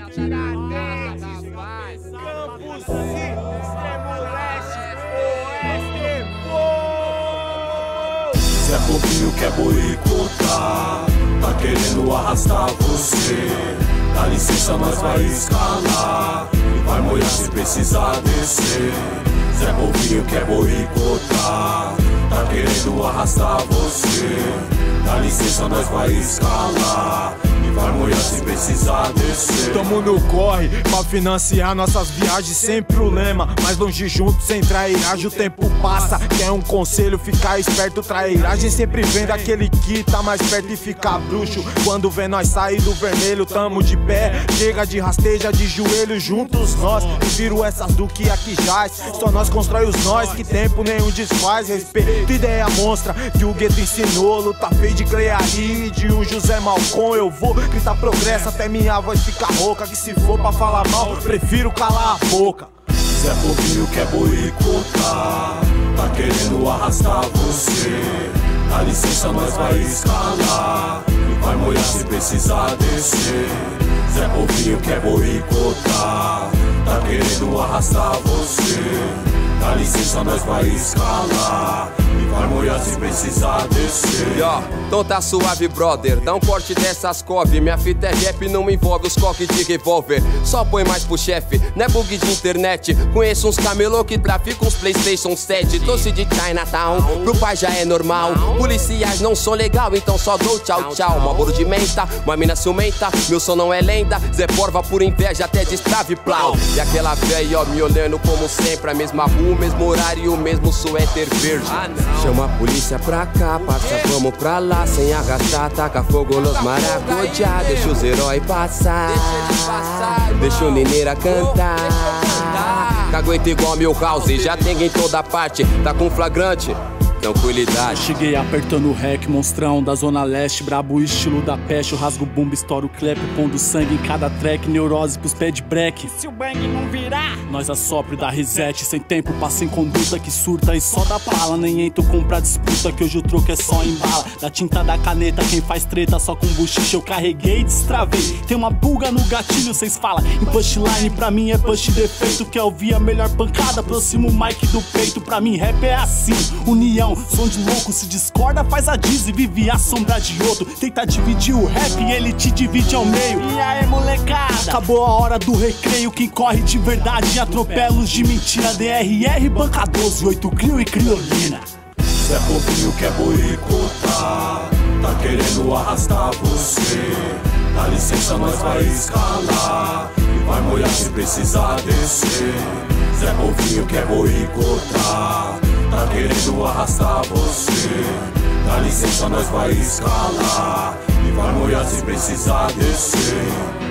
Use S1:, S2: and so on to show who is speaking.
S1: Campos Extremo Leste, Oeste,
S2: Zé Povinho quer boicotar, tá querendo arrastar você. Dá licença, nós vai escalar e vai molhar se precisar descer. Zé Povinho quer boicotar, tá querendo arrastar você. Dá licença, nós vai escalar e vai molhar se precisar descer.
S3: Tamo no corre pra financiar nossas viagens, sempre o lema. Mais longe junto, sem trairagem, o tempo passa. Quer um conselho, ficar esperto, trairagem sempre vem daquele que tá mais perto e fica bruxo. Quando vê nós sair do vermelho, tamo de pé. Chega de rasteja, de joelho, juntos nós. Prefiro essas do que aqui jaz. Só nós constrói os nós, que tempo nenhum desfaz. Respeito, ideia monstra que o gueto ensinou. Luta feia de Cleari, de um José Malcom. Eu vou gritar progresso até minha voz ficar rouca. Que se for pra falar mal, prefiro calar a boca.
S2: Zé Povinho quer boicotar, tá querendo arrastar você. Dá licença, nós vai escalar e vai molhar se precisar descer. Zé Povinho quer boicotar, tá querendo arrastar você. Dá licença, nós vai escalar e vai molhar se precisar descer.
S4: Então tá suave, brother, dá um corte dessas cove. Minha fita é rap, não envolve os coques de revólver. Só põe mais pro chefe, não é bug de internet. Conheço uns camelô que traficam uns PlayStation 7. Doce de Chinatown, pro pai já é normal. Policiais não sou legal, então só dou tchau tchau. Malboro de menta, uma mina ciumenta. Meu som não é lenda, Zé Porva por inveja até destrave plau. E aquela véia, ó, me olhando como sempre. A mesma rua, o mesmo horário, o mesmo suéter verde. Chama a polícia pra cá, parça, vamos pra lá. Sem arrastar, taca fogo nos maracujá. Deixa os heróis passar, deixa o Nineira cantar. Cagueta igual Milhouse, já tem em toda parte. Tá com flagrante, tranquilidade.
S5: Cheguei apertando o rec, monstrão da zona leste. Brabo estilo da peste, eu rasgo bumba, estouro o clap. Pondo sangue em cada track, neurose pros pés de break.
S1: Se o bang não virar,
S5: nós assopre da reset. Sem tempo, passa em conduta que surta e só dá bala. Nem entro comprar disputa, que hoje o troco é só em bala. Da tinta da caneta, quem faz treta só com buchiche eu carreguei e destravei. Tem uma pulga no gatilho, cês fala. Em punchline pra mim é punch defeito. Quer ouvir a melhor pancada? Aproxima o mic do peito. Pra mim rap é assim, união. Som de louco, se discorda faz a diz e vive a sombra de outro. Tenta dividir o rap e ele te divide ao meio.
S1: E aí, molecada?
S5: Acabou a hora do recreio, quem corre de verdade atropelos de mentira. DRR, banca 12, 8 Crio e Criolina.
S2: Zé Povinho quer boicotar, tá querendo arrastar você. Dá licença, nós vai escalar e vai molhar se precisar descer. Zé Povinho quer boicotar, tá querendo arrastar você. Dá licença, nós vai escalar e vai molhar se precisar descer.